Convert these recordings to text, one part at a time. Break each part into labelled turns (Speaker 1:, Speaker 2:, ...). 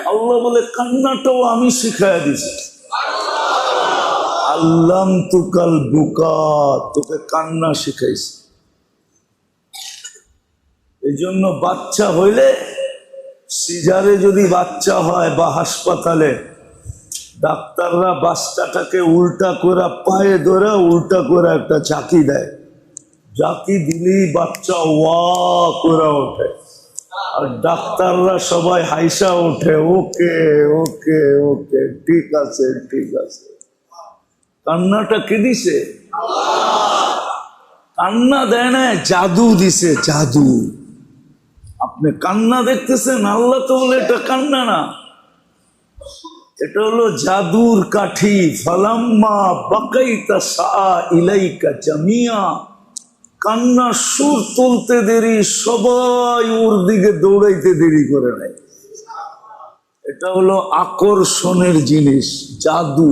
Speaker 1: আল্লাহ বলে কান্নাটাও আমি শিখাইয়া দিছি। আল্লাম তুকাল বুকা, তোকে কান্না শিখাইছি। এই জন্য বাচ্চা হইলে, সিজারে যদি বাচ্চা হয় বা হাসপাতালে, ডাক্তাররা বাচ্চাটাকে উল্টা করে পায়ে ধরে উল্টা করে একটা চাকি দেয়। চাকি দিলেই বাচ্চা ওয়া করে ওঠে, আর ডাক্তাররা সবাই হাইসা ওঠে, ওকে ওকে ওকে, ঠিক আছে ঠিক আছে। কান্নাটা কে দিছে? কান্না দেয় না, জাদু দিছে, জাদু। আপনি কান্না দেখতেছেন, আল্লাহ তো বলে এটা কান্না না, এটা হলো জাদুর কাঠি। ফালাম্মা বাকাইতা সা ইলাইকা জামিয়া, কান্না সুর তুলতে দেরি, সবাই ওর দিকে দৌড়াইতে দেরি করে নাই। এটা হলো আকর্ষণের জিনিস, জাদু।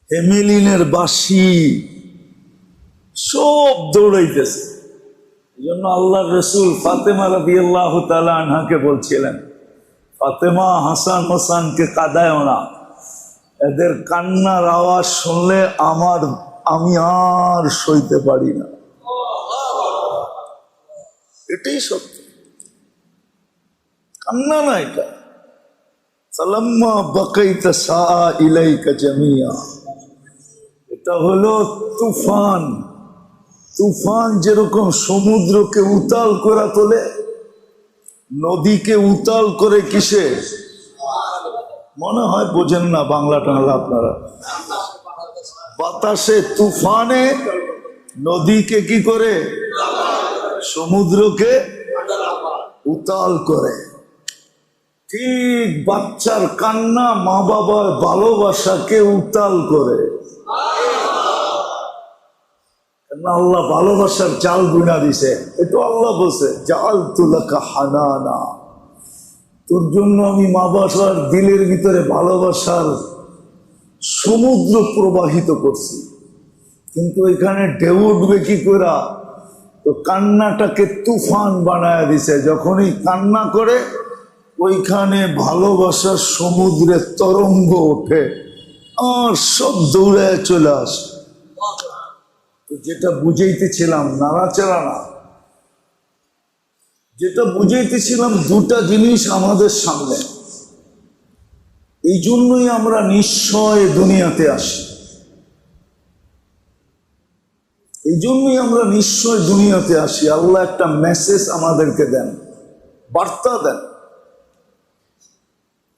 Speaker 1: হেমেলিনের বাঁশি সব দৌড়াইতেছে। এই জন্য আল্লাহর রসুল ফাতেমা রাদিয়াল্লাহু তাআলা আনহাকে বলছিলেন, ফাতেমা হাসান হোসেনকে কাঁদায়ও না, এদের কান্নার আওয়াজ শুনলে আমি আর সইতে পারি না। এটাই সত্য, কান্না না এটা। সালাম্মা বাকাইতা সা ইলাইকা জামিয়া, এটা হলো তুফান। তুফান যেরকম সমুদ্রকে উতাল করে তোলে, নদীকে উতাল করে কিসে? মনে হয় বোঝেন না বাংলা টাংলা আপনারা। বাতাসে, তুফানে নদীকে কি করে? সমুদ্রকে উতাল করে। ঠিক বাচ্চার কান্না মা বাবার ভালোবাসাকে উতাল করে। আল্লাহ ভালোবাসার জাল বুনা দিছে। এটা আল্লাহ বলছে, জাল তুলাকা হানানা, তোর জন্য আমি মা বাবার দিলের ভিতরে ভালোবাসার সমুদ্র প্রবাহিত করছি। কিন্তু এখানে ঢেউ উঠবে কি করে? তো কান্নাটাকে তুফান বানায় দিছে। যখনই কান্না করে ওইখানে ভালোবাসার সমুদ্রের তরঙ্গ ওঠে, আর সব দৌড়ায় চলে আসে। যেটা বুঝাইতেছিলাম, নাড়াচাড়া না, যেটা বুঝাইতেছিলাম, দুটা জিনিস আমাদের সামনে। এই জন্যই আমরা নিশ্চয় দুনিয়াতে আসি, এই জন্যই আমরা নিশ্চয় দুনিয়াতে আসি। আল্লাহ একটা মেসেজ আমাদেরকে দেন, বার্তা দেন।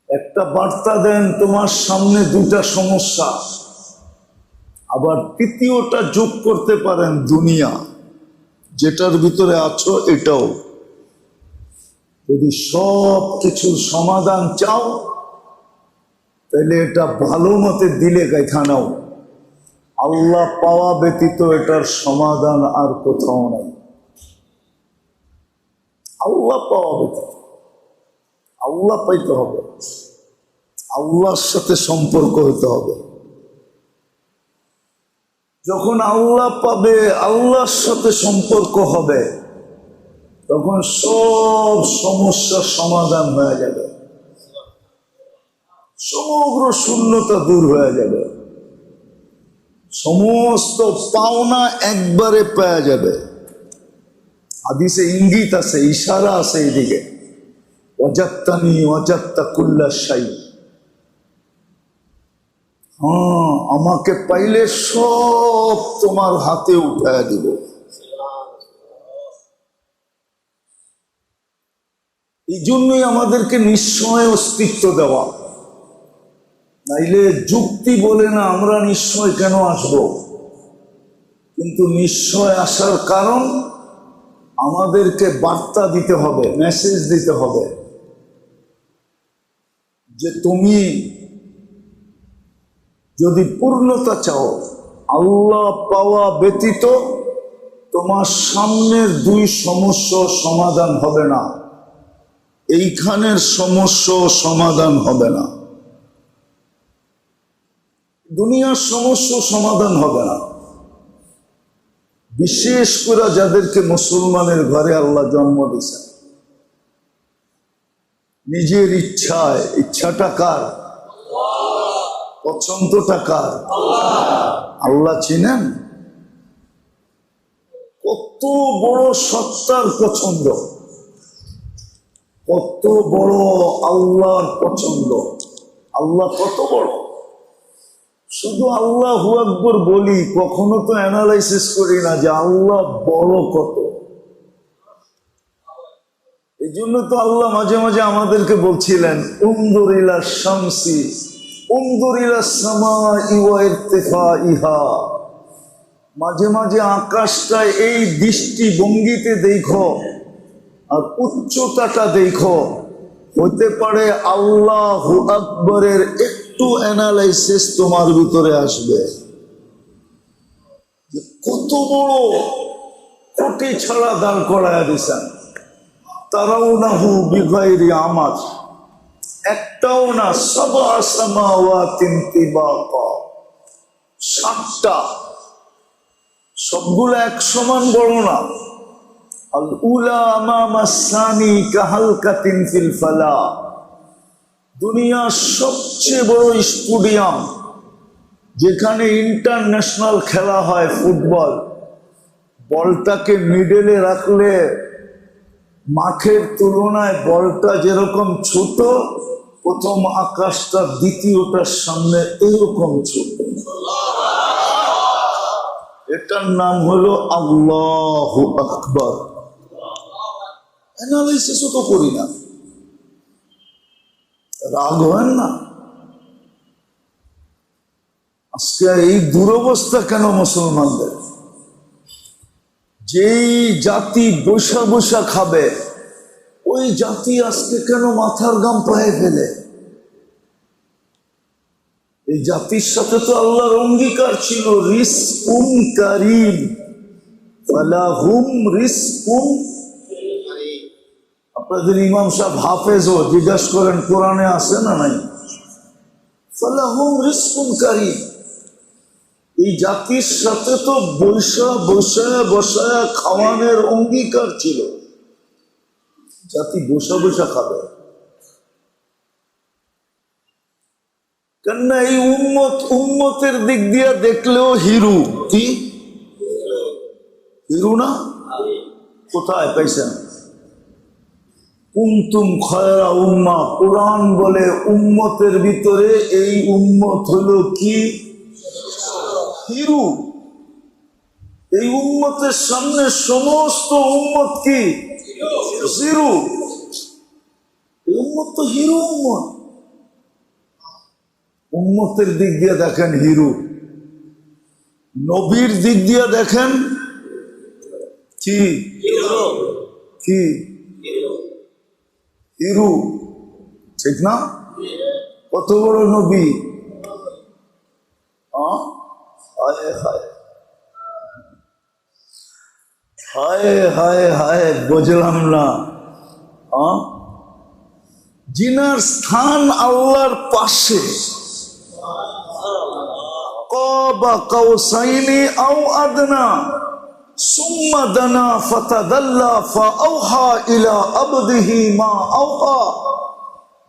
Speaker 1: একটা বার্তা দেন, তোমার সামনে দুটা সমস্যা, আবার তৃতীয়টা যোগ করতে পারেন, দুনিয়া যেটার ভিতরে আছো এটাও। যদি সব কিছুর সমাধান চাও, তাহলে এটা ভালো মতে দিলে গাইখানাও। আল্লাহ পাওয়া ব্যতীত এটার সমাধান আর কোথাও নাই। আল্লাহ পাওয়া ব্যতীত, আল্লাহ পাইতে হবে, আল্লাহর সাথে সম্পর্ক হতে হবে। যখন আল্লাহ পাবে, আল্লাহর সাথে সম্পর্ক হবে, তখন সব সমস্যার সমাধান হয়ে যাবে, সমগ্র শূন্যতা দূর হয়ে যাবে, সমস্ত পাওনা একবারে পাওয়া যাবে। হাদিসে ইঙ্গিত আছে, ইশারা আছে এইদিকে, ওয়াজাত্তানি ওয়াজাত্তা কুল্লা শাই। হ্যাঁ, আমাকে পাইলে সব তোমার হাতে উঠায় দিব। এই জন্যই আমাদেরকে নিশ্চয় অস্তিত্ব দেওয়া। নাইলে যুক্তি বলে না আমরা নিশ্চয় কেন আসব, কিন্তু নিশ্চয় আসার কারণ আমাদেরকে বার্তা দিতে হবে, মেসেজ দিতে হবে যে তুমি যদি পূর্ণতা চাও, আল্লাহ পাওয়া ব্যতীত তোমার সামনের দুই সমস্যা সমাধান হবে না, এইখানের সমস্যা সমাধান হবে না, দুনিয়ার সমস্যা সমাধান হবে না। বিশেষ করে যাদেরকে মুসলমানের ঘরে আল্লাহ জন্ম দিয়েছেন, নিজের ইচ্ছায়। ইচ্ছাটা কার? পছন্দটা কার? আল্লাহ চিনেন? কত বড় সত্তার পছন্দ, কত বড় আল্লাহর পছন্দ। আল্লাহ কত বড়, শুধু আল্লাহু আকবার বলি, কখনো তো অ্যানালাইসিস করি না যে আল্লাহ বড় কত। এই জন্য তো আল্লাহ মাঝে মাঝে আমাদেরকে বলছিলেন, উনজুর ইলা শামসি উনজুর ইলা সামাই ওয়া ইরতিফাইহা। মাঝে মাঝে আকাশটায় এই দৃষ্টি ভঙ্গিতে দেখো আর উচ্চতাটা দেখো। হতে পারে আল্লাহু আকবরের একটু অ্যানালাইসিস তোমার ভিতরে আসবে, কত বড়। কোটি ছাড়া দাঁড় করায় দিছেন। তারাউনাহু বিগাইরি আমাদ, একটাও না। সাবআ সামাওয়াতিন তিবাকা, 7টা, সবগুলো এক সমান বড় না। আল উলা আমামা সানি কাহালকাতিন ফিল ফালা, দুনিয়ার সবচেয়ে বড় স্টেডিয়াম, যেখানে ইন্টারন্যাশনাল খেলা হয় ফুটবল। বলটাকে মিডলে রাখলে মাঠের তুলনায় বলটা যেরকম ছোট, প্রথম আকাশটা দ্বিতীয়টার সামনে এরকম ছোট। এটার নাম হলো আল্লাহু আকবার। অ্যানালাইসিসও তো করি না, রাগ হয় না। আজকে এই দুরবস্থা কেন মুসলমানদের? যেই জাতি বৈশা বৈশা খাবে, ওই জাতি আজকে কেন মাথার গাম পায়ে ফেলে? এই জাতির সাথে তো আল্লাহর অঙ্গীকার ছিল, রিজকুন কারীম, ফালাহুম রিজকুন। আপনাদের ইমাম সাহেব হাফেজও, জিজ্ঞাসা করেন কোরআনে আছে না নাই? ফালাহুম রিজকুন কারীম। এই জাতির সাথে তো বসায়া খাওয়ানোর অঙ্গীকার ছিল। জাতি বসা খাবে, কেননা এই উম্মতের দিক দিয়ে দেখলেও হিরু। কি হিরু না? কোথায় পাইছেন? কুনতুম খায়রা উম্মাহ, কোরআন বলে উম্মতের ভিতরে এই উম্মত হলো কি? হিরু। এই উম্মতের সামনে সমস্ত উম্মত কি? জিরু। এই উম্মত তো হিরু উম্মত। উম্মতের দিক দিয়ে দেখেন হিরু, নবীর দিক দিয়ে দেখেন কি? কি হিরু, ঠিক না? কত বড় নবী! হায় হায় হায় হায় হায়, বুঝলাম না। জিনার স্থান আল্লাহর পাশে, কাবা কাউসাইনি আও আদনা সুম্মা দানা ফাতাদাল্লা ফাআওহা ইলা আবদিহি মা আওহা।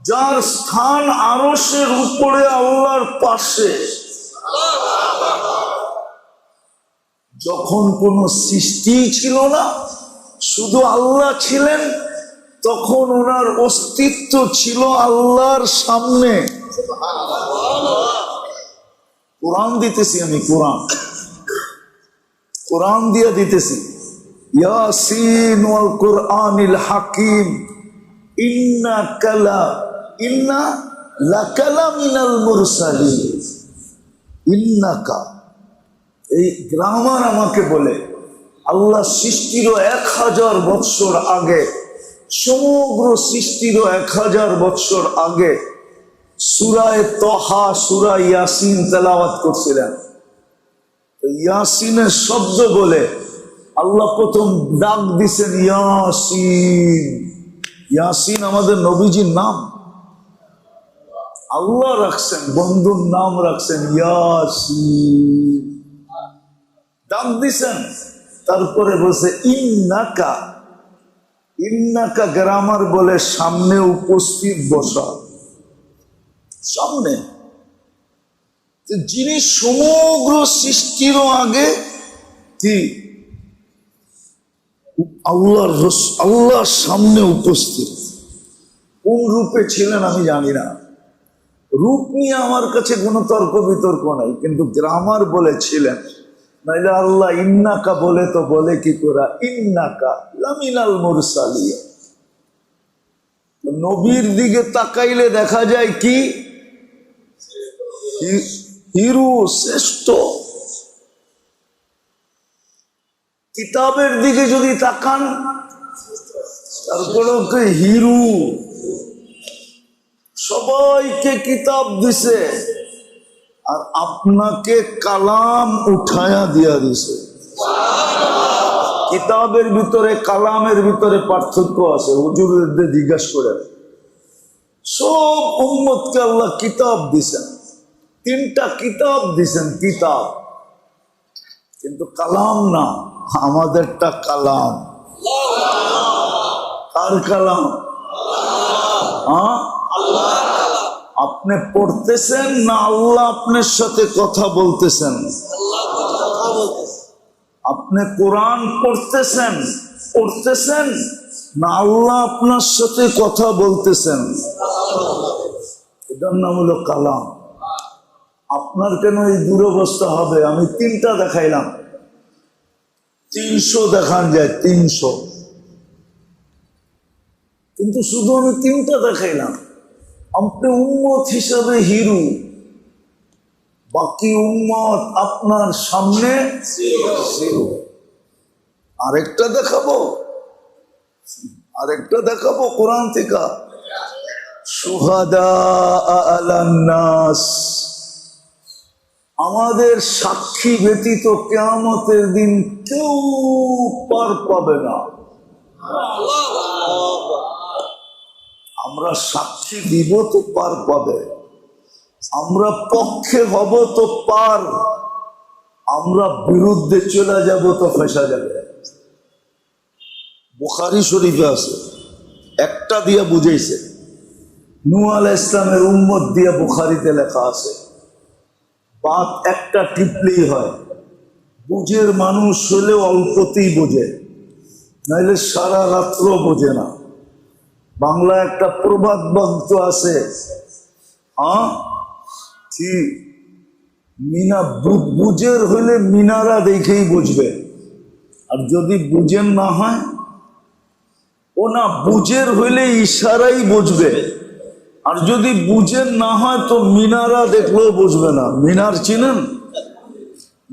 Speaker 1: যার স্থান আরশের উপরে, আল্লাহর পাশে। যখন কোনো সৃষ্টি ছিল না, শুধু আল্লাহ ছিলেন, তখন ওনার অস্তিত্ব ছিল আল্লাহর সামনে। কোরআন দিতেছি আমি, কোরআন দিয়ে দিতেছি। ইয়াসিন ওয়াল কুরআনিল হাকিম ইন্না লাকালামিনাল মুরসালিন। ইন্নাকা, এই গ্রামার আমাকে বলে আল্লাহ সৃষ্টির 1000 বৎসর আগে, সমগ্র সৃষ্টির 1000 বৎসর আগে সূরায়ে তাহা, সূরা ইয়াসিন তেলাওয়াত করছিলেন। ইয়াসিনের শব্দ বলে আল্লাহ প্রথম ডাক দিছেন ইয়াসিন। ইয়াসিন আমাদের নবীজির নাম, আল্লাহ রাখছেন, বন্ধুর নাম রাখছেন ইয়াসিন, ডাক দিছেন। তারপরে বলছে ইন্নাকা, ইন্নাকা গ্রামার বলে সামনে উপস্থিত বসা, সামনে যিনি সমগ্র সৃষ্টিরও আগে কি আল্লাহর সামনে উপস্থিত। কোন রূপে ছিলেন আমি জানি না, রূপ নিয়ে আমার কাছে কোনো তর্ক বিতর্ক নাই, কিন্তু গ্রামার বলেছিলেন। নাইলে আল্লাহ ইন্নাকা বলে তো বলে কি করা, ইন্নাকা লামিনাল মুরসালিন। নবীর দিকে তাকাইলে দেখা যায় কি হিরু শ্রেষ্ঠ। কিতাবের দিকে যদি তাকান তারপরে হিরু, সবাইকে কিতাব দিছে আর আপনাকে কালাম উঠায়া দিয়া দিছে। কিতাবের ভিতরে কালামের ভিতরে পার্থক্য আছে, হুজুরদের জিজ্ঞাসা করে। সব উম্মতকে আল্লাহ কিতাব দিছেন, 3টা কিতাব দিছেন, কিতাব, কিন্তু কালাম না। আমাদেরটা কালাম। কার কালাম? আপনি পড়তেছেন না আল্লাহ আপনার সাথে কথা বলতেছেন? আপনি কোরআন পড়তেছেন না আল্লাহ আপনার সাথে কথা বলতেছেন? এটার নাম হলো কালাম। আপনার কেন এই দুরবস্থা হবে? আমি 3টা দেখাইলাম, 300 দেখান যায়, 300, কিন্তু শুধু আমি 3টা দেখাইলাম। আপনি উম্মত হিসাবে হিরু, বাকি উম্মত আপনার সামনে জিরো। আরেকটা দেখাবো কোরআন থেকে, শুহাদা আলান নাস। আমাদের সাক্ষী ব্যতীত কিয়ামতের দিন কেউ পার পাবে না। আমরা সাক্ষী দিব তো পার পাবে, আমরা পক্ষে হব তো পার, আমরা বিরুদ্ধে চলে যাব তো ফেসা যাবে। বুখারী শরীফে আছে, একটা দিয়া বুঝাইছে, নূহ আলাইহিস সালামের উম্মত দিয়া বুখারীতে লেখা আছে। বাত একটা টিপলেই হয়, বুঝের মানুষ হলে অল্পতেই বোঝে, নাইলে সারা রাত্র বোঝে না। বাংলা একটা প্রবাদ বাক্য আছে, কি বুঝের হইলে মিনারা দেখেই বুঝবে, আর যদি বুঝেন না হয়, ও না বুঝের হইলে ইশারাই বুঝবে, আর যদি বুঝেন না হয় তো মিনারা দেখলেও বুঝবে না। মিনার চিনেন?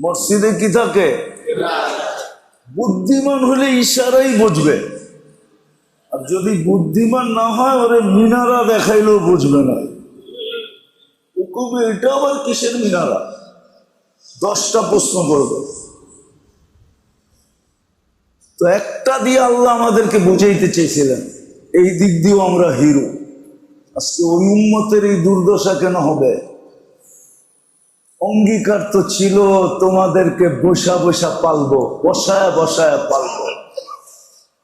Speaker 1: মসজিদে কি থাকে? বুদ্ধিমান হলে ইশারাই বুঝবে, আর যদি বুদ্ধিমান না হয় ওরে মিনারা দেখাইলেও বুঝবে না। এটা আবার কিসের মিনারা? 10টা প্রশ্ন করবে। তো একটা দিয়ে আল্লাহ আমাদেরকে বুঝাইতে চেয়েছিলেন, এই দিক দিয়েও আমরা হিরো। আজকে ওই উম্মতের এই দুর্দশা কেন হবে? অঙ্গীকার তো ছিল তোমাদেরকে বসা পালবো, বসায় পালবো।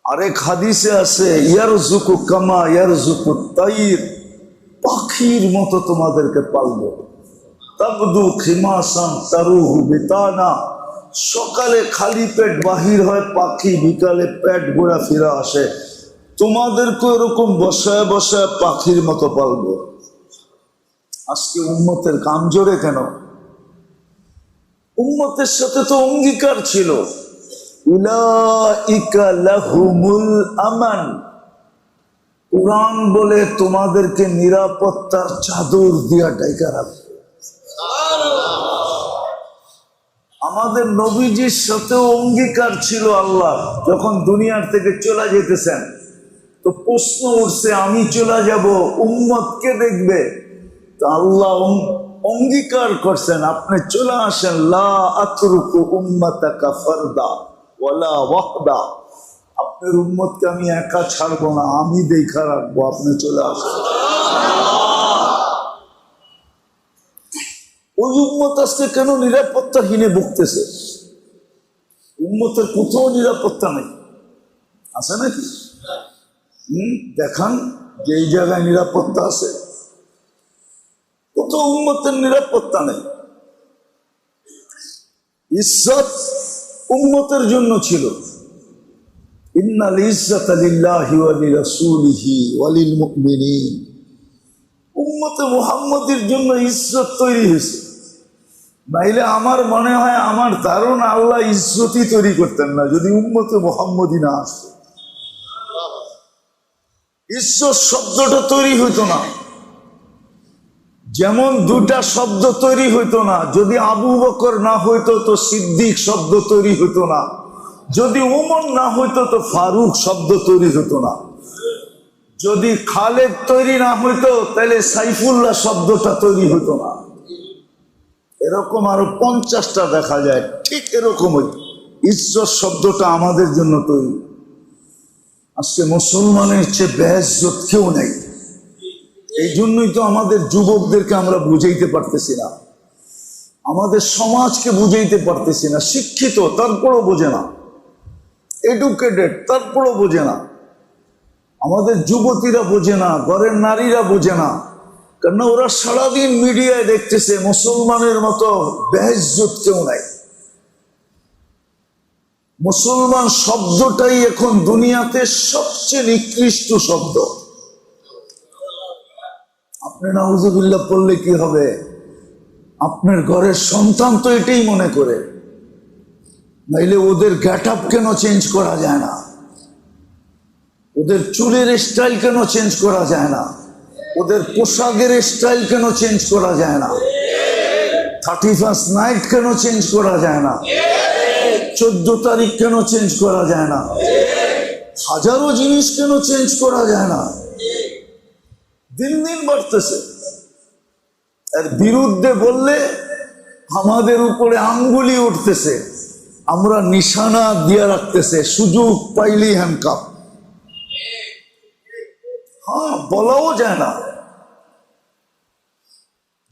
Speaker 1: আরেক হাদিসে আছে, ইয়ারযুকু কামা ইয়ারযুকু তাইর, পাখির মতো তোমাদেরকে পালবো। তাবদু খিমাসান তারুহু বিতানা, সকালে খালি পেট বাহির হয় পাখি, বিকালে পেট ঘোরা ফিরা আসে। তোমাদেরকে এরকম বসায় পাখির মতো পালবো। আজকে উম্মতের কাম জোরে কেন? উম্মতের সাথে তো অঙ্গীকার ছিল, উলাইকা লাহুমুল আমান। কুরআন বলে তোমাদেরকে নিরাপত্তার চাদর দিয়া ঢাকা রাখবে। আমাদের নবীজির সাথেও অঙ্গীকার ছিল আল্লাহ, যখন দুনিয়ার থেকে চলে যেতেছেন তো প্রশ্ন উঠছে, আমি চলে যাব, উম্মতকে দেখবে? তো আল্লাহ অঙ্গীকার করছেন, আপনি চলে আসেন, লা আতরুকু উম্মাতাকা ফারদা ওয়ালা ওয়াহদা। আপনার উম্মতকে আমি একা ছাড়বো না, আমি দেখা রাখবো, আপনি চলে আসেন। ওই উম্মত আজকে কেন নিরাপত্তাহীনে ভুগতেছে? উম্মতের কোথাও নিরাপত্তা নেই, আছে নাকি? দেখান যে এই জায়গায় নিরাপত্তা আছে। কত উম্মতের নিরাপত্তা নেই। ইজ্জত উম্মতের জন্য ছিল। ইন্নাল ইজ্জাতা লিল্লাহি ওয়া লিরাসূলিহি ওয়া লিল মুমিনিন। উম্মতে মুহাম্মদের জন্য ইজ্জত তৈরি হয়েছে। নাইলে আমার মনে হয়, আমার ধারণা, আল্লাহ ইজ্জতই তৈরি করতেন না যদি উম্মতে মুহাম্মদই না আসতো। ইজ্জত শব্দটা তৈরি হইতো না। যেমন দুটা শব্দ তৈরি হইতো না যদি আবু বকর না হইতো তো সিদ্দিক শব্দ তৈরি হইতো না, যদি ওমর না হইতো তো ফারুক শব্দ তৈরি হতো না, যদি খালেদ তৈরি না হইতো তাহলে সাইফুল্লাহ শব্দটা তৈরি হতো না। এরকম আরো 50টা দেখা যায়। ঠিক এরকমই ইজ্জত শব্দটা আমাদের জন্য তৈরি। আজকে মুসলমানের চেয়ে বেইজ্জত কেউ নেই। এই জন্যই তো আমাদের যুবকদেরকে আমরা বুঝাইতে পারতেছি না, আমাদের সমাজকে বুঝাইতে পারতেছি না। শিক্ষিত তারপরও বোঝে না, এডুকেটেড তারপরও বোঝে না, আমাদের যুবতীরা বোঝে না, ঘরের নারীরা বোঝে না। কারণ ওরা সারাদিন মিডিয়ায় দেখতেছে মুসলমানের মতো বেইজ্জত কেউ নাই। মুসলমান শব্দটাই এখন দুনিয়াতে সবচেয়ে নিকৃষ্ট শব্দ। আপনি নাউজুবিল্লাহ পড়লে কি হবে? আপনার ঘরের সন্তান তো এটাই মনে করে। নাইলে ওদের গেট আপ কেন চেঞ্জ করা যায় না? ওদের চুলের স্টাইল কেন চেঞ্জ করা যায় না? ওদের পোশাকের স্টাইল কেন চেঞ্জ করা যায় না? 31st নাইট কেন চেঞ্জ করা যায় না? 14 তারিখ কেন চেঞ্জ করা যায় না? হাজারো জিনিস কেন চেঞ্জ করা যায় না? দিন দিন বাড়তেছে। এর বিরুদ্ধে বললে আমাদের উপরে আঙ্গুলি উঠতেছে, আমরা নিশানা দিয়ে রাখতেছে, সুযোগ পাইলেই হ্যান্ডকাপ। হ্যাঁ, বলাও যায় না,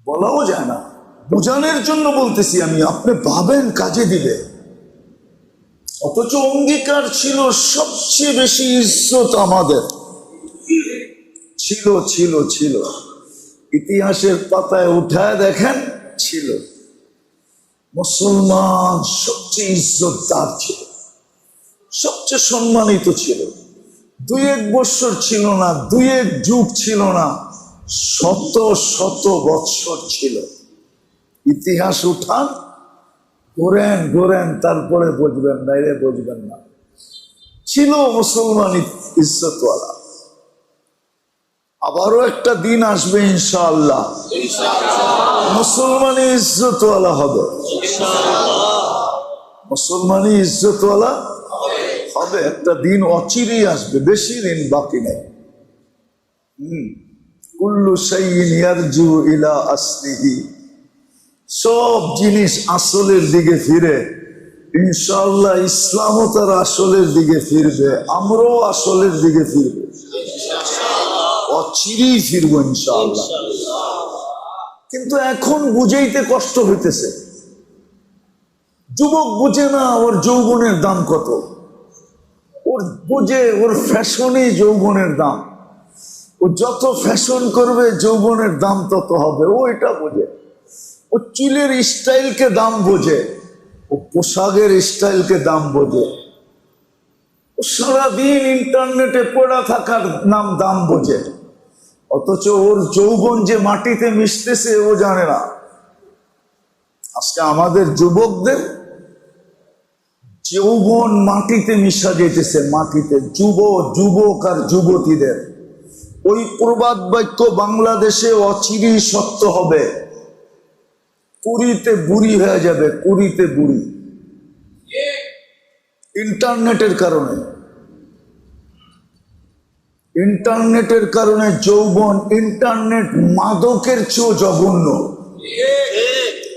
Speaker 1: বলাও যায় না। বোঝানোর জন্য বলতেছি আমি, আপনি ভাবেন কাজে দিবে। অথচ অঙ্গীকার ছিল সবচেয়ে বেশি ইজ্জত আমাদের ছিল ছিল ছিল। ইতিহাসের পাতায় উঠায় দেখেন, ছিল। মুসলমান সবচেয়ে ইজ্জতদার ছিল, সবচেয়ে সম্মানিত ছিল। 2-1 বছর ছিল না, 2-1 যুগ ছিল না, শত শত বৎসর ছিল। ইতিহাস উঠান, ঘোরেন ঘোরেন, তারপরে বুঝবেন, নাইলে বুঝবেন না। ছিল মুসলমান ইজ্জতওয়ালা। আবারও একটা দিন আসবে ইনশাআল্লাহ, মুসলমানই ইজ্জতওয়ালা হবে, মুসলমানই ইজ্জতওয়ালা হবে। একটা দিন অচিরেই আসবে, বেশি দিন বাকি নেই। কুল্লু শাইইন ইয়ারজু ইলা আসলিহি, সব জিনিস আসলের দিকে ফিরে। ইনশাআল্লাহ ইসলামও তার আসলের দিকে ফিরবে, আমরাও আসলের দিকে ফিরবে, অচিরেই ফিরবো ইনশাআল্লাহ। কিন্তু এখন বুঝাইতে কষ্ট হইতেছে। যুবক বুঝে না ওর যৌবনের দাম কত, ওর বুঝে ওর ফ্যাশনই যৌবনের দাম। ও যত ফ্যাশন করবে যৌবনের দাম তত হবে, ও এটা বোঝে। ও চুলের স্টাইলকে দাম বোঝে, ও পোশাকের স্টাইলকে দাম বোঝে, ও সারাদিন ইন্টারনেটে পড়া থাকার দাম বোঝে। অথচ ওর যৌবন যে মাটিতে মিশতেছে ও জানে না। আজকে আমাদের যুবকদের যৌবন মাটিতে মিশা যেতেছে, মাটিতে। যুবক আর যুবতীদের ওই প্রবাদ বাক্য বাংলাদেশে অচিরেই সত্য হবে। কুড়িতে বুড়ি হয়ে যাবে, কুড়িতে বুড়ি। ইন্টারনেটের কারণে, ইন্টারনেটের কারণে যৌবন, ইন্টারনেট মাদকের চেয়েও জঘন্য।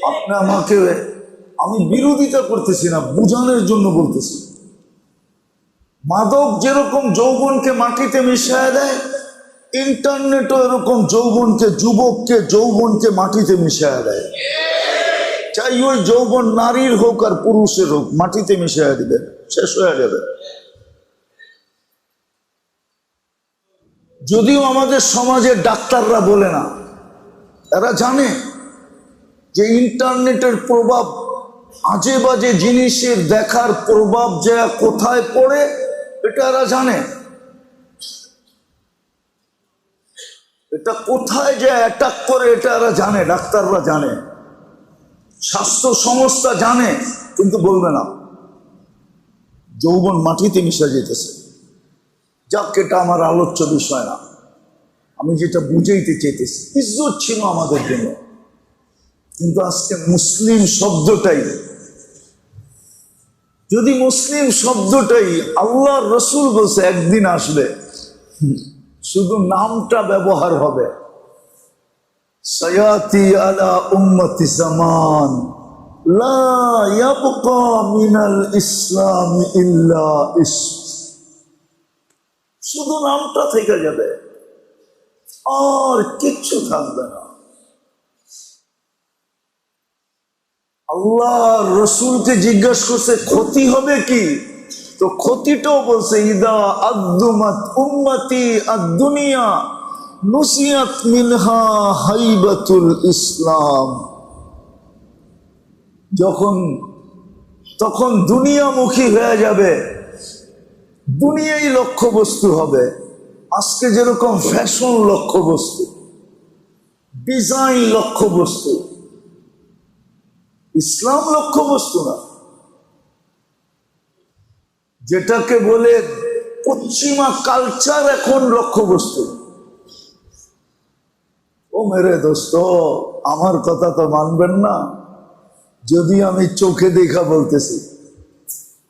Speaker 1: আপনি আমাকে, আমি বিরোধিতা করতেছি না, বুঝানোর জন্য বলতেছি। মাদক যেরকম যৌবনকে মাটিতে মিশিয়ে দেয়, ইন্টারনেটও এরকম যৌবনকে মাটিতে মিশিয়ে দেয়। চাই ওই যৌবন নারীর হোক আর পুরুষের হোক, মাটিতে মিশিয়ে দিবে, শেষ হয়ে যাবে। যদিও আমাদের সমাজের ডাক্তাররা বলে না, এরা জানে যে ইন্টারনেটের প্রভাব, আজে বাজে জিনিসের দেখার প্রভাব যে কোথায় পড়ে, এটা এরা জানে। এটা কোথায় যে অ্যাটাক করে এটা এরা জানে, ডাক্তাররা জানে, স্বাস্থ্য সংস্থা জানে, কিন্তু বলবে না। যৌবন মাটিতে মিশে যেতেছে। যাক, এটা আমার আলোচ্য বিষয় না। আমি যেটা বুঝাইতে চাইতেছি, ইজ্জত ছিল আমাদের জন্য, কিন্তু আজকে মুসলিম শব্দটাই, যদি মুসলিম শব্দটাই আল্লাহর রসুল বলছে একদিন আসবে, শুধু নামটা ব্যবহার হবে। সায়াতি আলা উম্মতি জামান লা ইয়াবকা মিনাল ইসলাম ইল্লা ইসম, শুধু নামটা থেকে যাবে, আর কিচ্ছু থাকবে না। আল্লাহ রসুলকে জিজ্ঞাসা করছে ক্ষতি হবে কি, তো ক্ষতিটাও বলছে ইদা আদ্দুমাত উম্মতি আদ-দুনিয়া নুসিয়াত মিনহা হাইবাতুল ইসলাম। তখন দুনিয়ামুখী হয়ে যাবে, দুনিয়াই লক্ষ্যবস্তু হবে। আজকে যেরকম ফ্যাশন লক্ষ্যবস্তু, ডিজাইন লক্ষ্যবস্তু, ইসলাম লক্ষ্যবস্তু না। যেটাকে বলে পশ্চিমা কালচার এখন লক্ষ্যবস্তু। ও মেরে দোস্ত, আমার কথা তো মানবেন না, যদি আমি চোখে দেখা বলতেছি,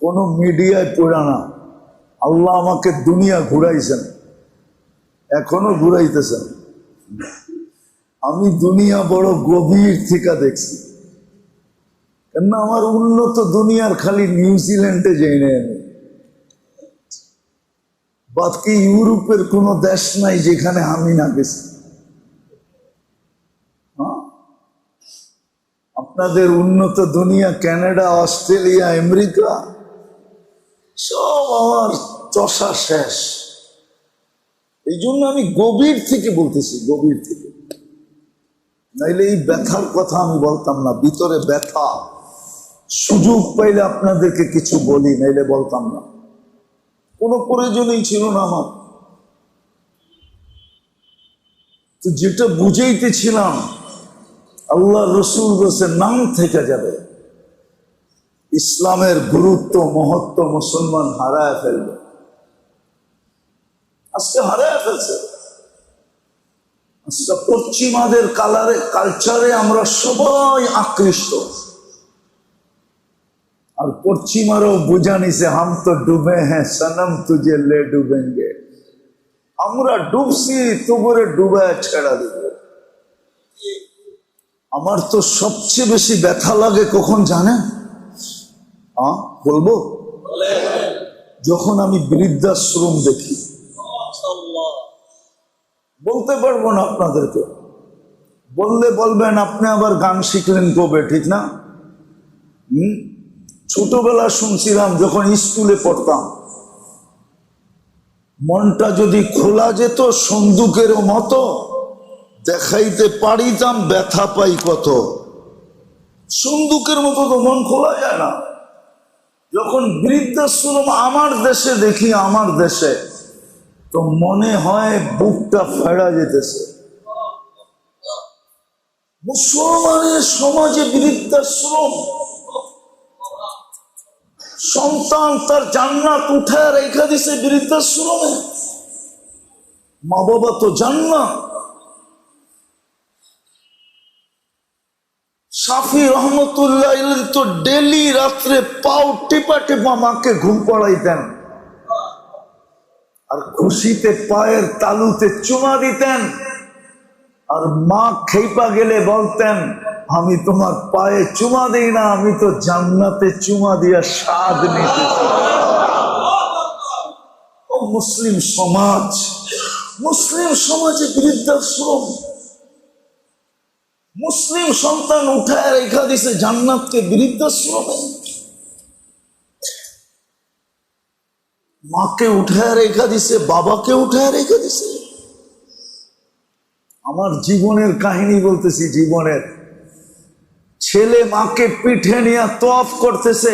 Speaker 1: কোনো মিডিয়ায় পড়া না। আল্লাহ আমাকে দুনিয়া ঘুরাইছেন, এখনো ঘুরাইতেছেন। আমি দুনিয়া বড় গভীর থেকে দেখছি, কেননা আমার উন্নত দুনিয়ার খালি নিউজিল্যান্ডে যাই না আমি। বাকি ইউরোপের কোনো দেশ নাই যেখানে আমি না গেছি। আপনাদের উন্নত দুনিয়া, কানাডা, অস্ট্রেলিয়া, আমেরিকা, সব আমার চষা শেষ। এই জন্য আমি গভীর থেকে বলতেছি, গভীর থেকে। নাইলে এই ব্যথার কথা আমি বলতাম না, ভিতরে ব্যথা। সুযোগ পাইলে আপনাদেরকে কিছু বলি, নাইলে বলতাম না, কোনো প্রয়োজনই ছিল না আমার। তো যেটা বুঝাইতেছিলাম, আল্লাহ রসুল বলছে নাম থেকে যাবে। ইসলামের গুরুত্ব মহত্ব মুসলমান হারায় ফেলবে, আজকে হারায় ফেলছে। আজকে পশ্চিমাদের কালচারে আমরা সবাই আকৃষ্ট, আর পশ্চিমারও বুঝা নিছে হাম তো ডুবে হ্যাঁ সনম তুঝে লে ডুবেঙ্গে। আমরা ডুবছি, তোরে ডুবায় ছেড়া দেব। আমার তো সবচেয়ে বেশি ব্যথা লাগে কখন জানেন? বলবো, যখন আমি বৃদ্ধাশ্রম দেখি। বলতে পারবো না আপনাদেরকে, বললে বলবেন আপনি আবার গান শিখলেন কবে, ঠিক না? ছোটবেলা শুনছিলাম যখন স্কুলে পড়তাম, মনটা যদি খোলা যেত সন্দুকের মতো, দেখাইতে পারিতাম ব্যথা পাই কত। সন্দুকের মতো তো মন খোলা যায় না। যখন বৃদ্ধাশ্রম আমার দেশে দেখি, আমার দেশে, তো মনে হয় বুকটা ফেড়া যেতেছে। মুসলমানের সমাজে বৃদ্ধাশ্রম, সন্তান তার জান্নাত উঠায় রেখা দিছে বৃদ্ধাশ্রমে। মা বাবা তো জান্নাত। শাফি রহমতুল্লাহ তো ডেলি রাত্রে পাও টিপা টিপা মাকে ঘুম পড়াইতেন, আর খুশিতে পায়ের তালুতে চুমা দিতেন। আর মা খেপা গেলে বলতেন, আমি তোমার পায়ে চুমা দিই না, আমি তো জান্নাতে চুমা দিয়া স্বাদ নিতেছি। ও মুসলিম সমাজ, মুসলিম সমাজে বৃদ্ধাশ্রম, মুসলিম সন্তান উঠায় রেখা দিছে জান্নাতকে বৃদ্ধাশ্রমে। মাকে উঠায় রেখা দিছে, বাবাকে উঠায় রেখা দিছে। আমার জীবনের কাহিনী বলতেছি, জীবনের। ছেলে মাকে পিঠে নিয়ে তোয়াফ করতেছে,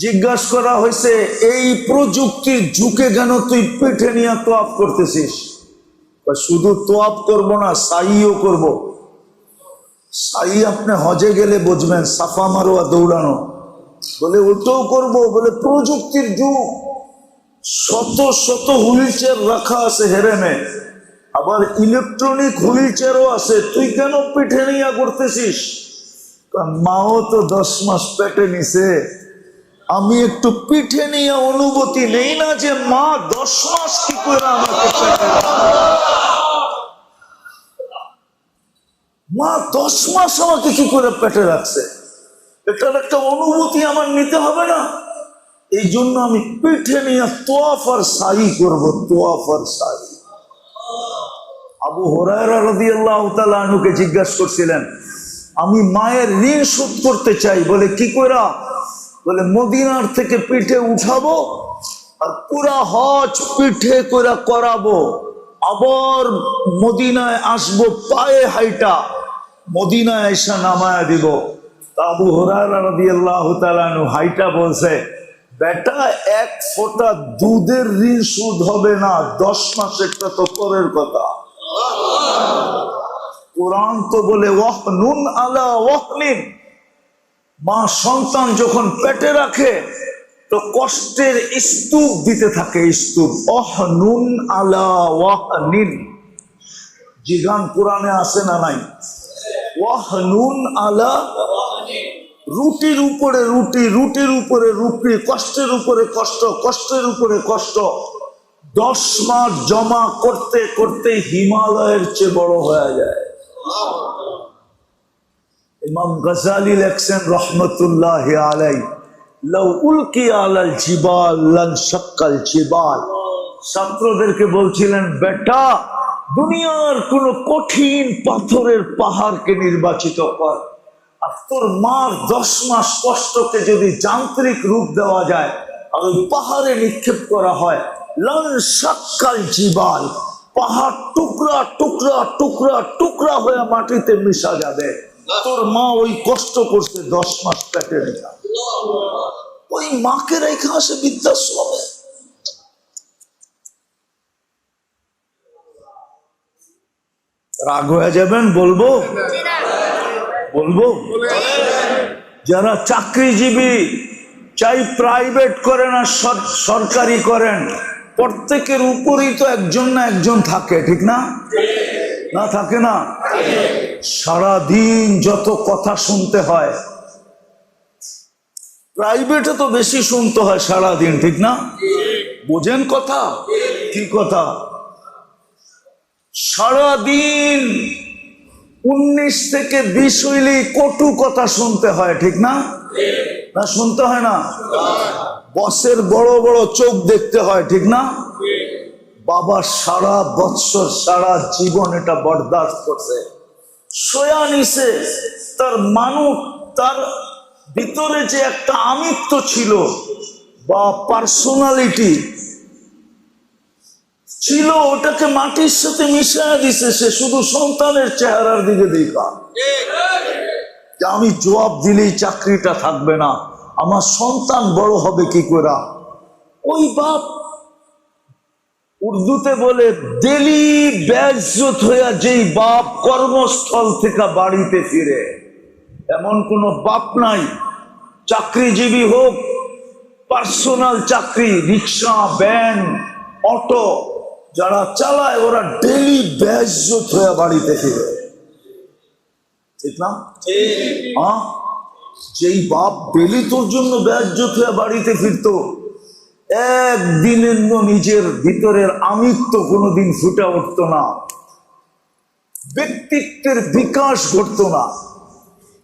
Speaker 1: জিজ্ঞাসা করা হয়েছে এই প্রযুক্তির যুগে কেন তুই পিঠে নিয়ে তোয়াফ করতেছিস? শুধু তোয়াফ করব না, সাইও করব। সাই আপনি হজে গেলে বুঝবেন, সাফা মারোয়া দৌড়ানো। বলে ওটাও করব। বলে প্রযুক্তির যুগ, শত শত হুইল চেয়ার রাখা আছে হেরেমে, আবার ইলেকট্রনিক হুইল চেয়ারও আছে, তুই কেন পিঠে নিয়ে করতেছিস? মাও তো 10 মাস পেটে নিছে, আমি একটু পিঠে নিয়ে অনুভূতি নেই না যে মা 10 মাস কি করে আমাকে পেটে, মা 10 মাস আমাকে কি করে পেটে রাখছে, এটার একটা অনুভূতি আমার নিতে হবে না? এই জন্য আমি পিঠে নিয়ে তোয়াফ আর সাই করব, তোয়াফ আর সাই। আবু হুরায়রা রাদিয়াল্লাহু তাআলা আনহুকে জিজ্ঞাসা করছিলেন, আমি মায়ের ঋণ শোধ করতে চাই। বলে কি কইরা? বলে মদিনার থেকে পিঠে উঠাবো আর পুরা হজ পিঠে কইরা করাবো, আবার মদিনায় আসবো পায়ে হাইটা, মদিনায় এসে নামায়া দিব। আবু হুরায়রা রাদিয়াল্লাহু তাআলা আনহু হাইটা বলছে, বেটা 1 ফোঁটা দুধের ঋণ শোধ হবে না, 10 মাসেরটা তো পরের কথা। কোরআন তো বলে ওয়াহনুন আলা ওয়াহনিন, মা সন্তান যখন পেটে রাখে তো কষ্টের স্তূপ দিতে থাকে, স্তূপ। ওয়াহনুন আলা ওয়াহনিন, জিগান কোরআনে আছে না নাই? ওয়াহনুন আলা, রুটির উপরে রুটি, রুটির উপরে রুটি, কষ্টের উপরে কষ্ট, কষ্টের উপরে কষ্ট। 10 মাস জমা করতে করতে হিমালয়ের চেয়ে বড় হয়ে যায়। ইমাম গাজালি লেখছেন রহমতুল্লাহি আলাইহি, লাউ উলকিয়া আলাল জিবাল লানশাক্কাল জিবাল। ছাত্রদেরকে বলছিলেন, বেটা দুনিয়ার কোন কঠিন পাথরের পাহাড়কে নির্বাচিত কর, আর তোর মার 10 মাস কষ্টকে যদি যান্ত্রিক রূপ দেওয়া যায় আর ওই পাহাড়ে নিক্ষেপ করা হয়, লানশাক্কাল জিবাল, পাহাড় টুকরা টুকরা টুকরা টুকরা হয়ে মাটিতে মিশা যাবে। তোর মা ওই কষ্ট করছে 10 মাস পেটে রেখা, ওই মাকে রেখা আসে বৃদ্ধাশ্রমে। রাগ হয়ে যাবেন? বলবো বলবো যারা চাকরিজীবী, চাই প্রাইভেট করেন আর সরকারি করেন, প্রত্যেকের উপরই তো একজন না একজন থাকে, ঠিক না? না থাকে না? সারাদিন যত কথা শুনতে হয়, প্রাইভেটে তো বেশি শুনতে হয় সারাদিন, ঠিক না? বোঝেন কথা? কি কথা? সারাদিন 19 থেকে 20 হইলেই কটু কথা শুনতে হয়, ঠিক না? না শুনতে হয় না? বসের বড় বড় চোখ দেখতে হয়, ঠিক না? বাবা সারা বৎসর সারা জীবন এটা বরদাস্ত করছে, সয়া নিছে। তার মানুষ, তার ভিতরে যে একটা আমিত্ব ছিল বা পার্সোনালিটি ছিল, ওটাকে মাটির সাথে মিশিয়ে দিছে। সে শুধু সন্তানের চেহারার দিকে দেখা, যে আমি জবাব দিলেই চাকরিটা থাকবে না, আমার সন্তান বড় হবে কি করে। ওই বাপ, উর্দুতে বলে দিলি বেইজ্জত হইয়া যেই বাপ কর্মস্থল থেকে বাড়িতে ফিরে, এমন কোন বাপ নাই। চাকরিজীবী হোক, পার্সোনাল চাকরি, রিক্সা, ভ্যান, অটো যারা চালায়, ওরা ডেলি বেইজ্জত হয়ে বাড়িতে ফিরে, ঠিক না? হ্যাঁ, যেই বাপ ডেলি তোর জন্য বেইজ্জত হয়ে বাড়িতে ফিরতো, একদিনের নিজের ভিতরের আমিত্ব কোনোদিন ফুটে উঠতো না, ব্যক্তিত্বের বিকাশ ঘটতো না।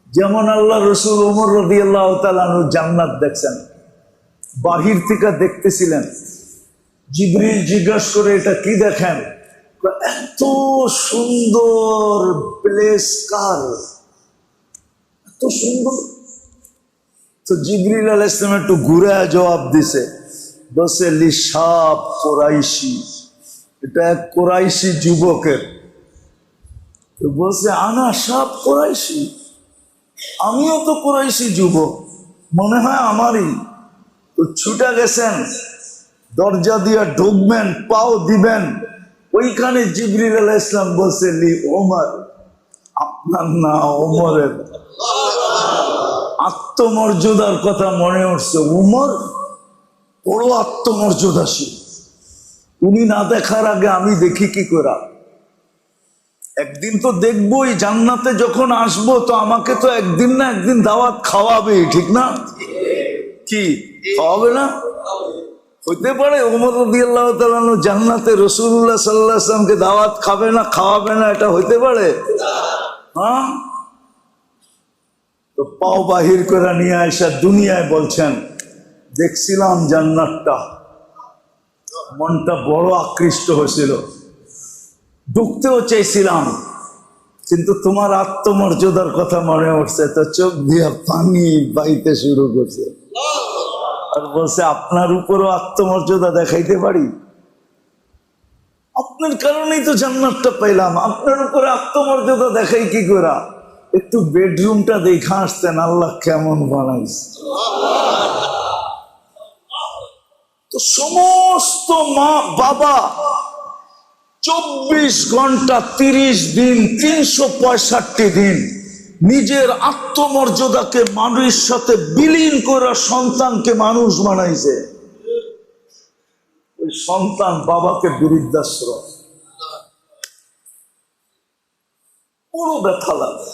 Speaker 1: যেমন আল্লাহ রসুল ওমর রাদিয়াল্লাহু তাআলা আনহু জান্নাত দেখছেন, বাহির থেকে দেখতেছিলেন। জিবরিল জিজ্ঞাসা করে, এটা কি দেখেন? এত সুন্দর প্লেস কার, এত সুন্দর। তো জিবরিল আলাইহিস সালাম একটু ঘুরে জবাব দিছে, বসে লিসাব কোরাইশি, এটা এক কোরাইশি যুবকের। তো বলছে আনা সব কোরাইশি, আমিও তো কোরাইশি যুবক, মনে হয় আমারই। তো ছুটে গেছেন, দরজা দিয়ে ঢুকবেন, পাও দিবেন, ওইখানে জিবরিল আলাইহিস সালাম বলছে লি ওমর, আপনার না ওমরের। আত্মমর্যাদার কথা মনে উঠছে, উমর বড় আত্মমর্যাদাশীল, উনি না দেখার আগে আমি দেখি কি করা। একদিন তো দেখবোই, জান্নাতে যখন আসবো তো আমাকে তো একদিন না একদিন দাওয়াত খাওয়াবে, ঠিক না? কি খাওয়াবে না? হইতে পারে ওমর রাদিয়াল্লাহু তাআলা আনহু জান্নাতে রাসূলুল্লাহ সাল্লাল্লাহু আলাইহি ওয়াসাল্লামকে দাওয়াত খাবে না, খাওয়াবে না, এটা হইতে পারে? হ্যাঁ। তো পাও বাহির করে নিয়ে আসা দুনিয়ায় বলছেন, দেখছিলাম জান্নাতটা, মনটা বড় আকৃষ্ট হয়েছিল, ঢুকতেও চাইছিলাম, কিন্তু তোমার আত্মমর্যাদার কথা মনে উঠছে, তো চোখ দিয়ে পানি বাইতে শুরু করছে। আর বলছে আপনার উপরও আত্মমর্যাদা দেখাইতে পারি, আপনার কারণেই তো জান্নাতটা পাইলাম, আপনার উপরে আত্মমর্যাদা দেখাই কি করা? একটু বেডরুমটা দেখা আসতেন, আল্লাহ কেমন বানাইছে। তো সমস্ত মা বাবা 24 ঘন্টা 30 দিন 365 দিন নিজের আত্মমর্যাদাকে মানুষের সাথে বিলীন করে সন্তানকে মানুষ বানাইছে। ওই সন্তান বাবাকে বৃদ্ধাশ্রম, পুরো ব্যথা লাগে।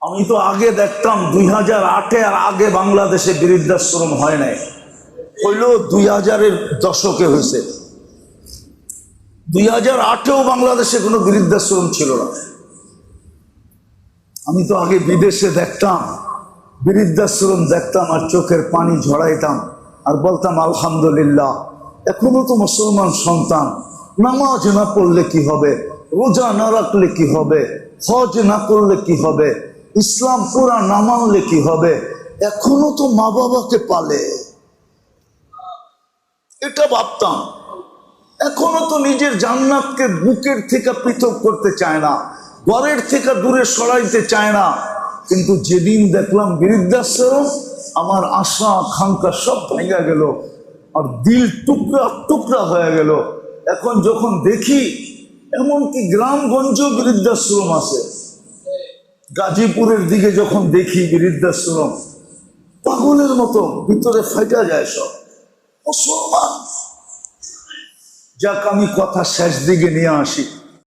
Speaker 1: আমি তো আগে দেখতাম 2008 আর আগে বাংলাদেশে বৃদ্ধাশ্রম হয় নাই, হইলেও 2000-এর দশকে হয়েছে। 2008-এও বাংলাদেশে কোনো বৃদ্ধাশ্রম ছিল না। আমি তো আগে বিদেশে দেখতাম বৃদ্ধাশ্রম, দেখতাম আর চোখের পানি ঝরাইতাম আর বলতাম আলহামদুলিল্লাহ, এখনো তো মুসলমান সন্তান, নামাজ না পড়লে কি হবে, রোজা না রাখলে কি হবে, হজ না করলে কি হবে, ইসলাম পুরা না মানলে কি হবে, এখনো তো মা বাবাকে পালে, এটা ভাবতাম। এখনো তো নিজের জান্নাতকে বুকের থেকে পৃথক করতে চায় না, ঘরের থেকে দূরে সরাইতে চায় না। কিন্তু যেদিন দেখলাম বৃদ্ধাশ্রম, আমার আশা আকাঙ্ক্ষা সব ভেঙে গেল আর দিল টুকরা টুকরা হয়ে গেল। এখন যখন দেখি, এমনকি গ্রামগঞ্জ বৃদ্ধাশ্রম আছে, গাজীপুরের দিকে যখন দেখি বৃদ্ধাশ্রম, পাগলের মতো ভিতরে ফাইটা যায় সব মুসলমান। যাক, আমি কথা শেষ দিকে নিয়ে আসি।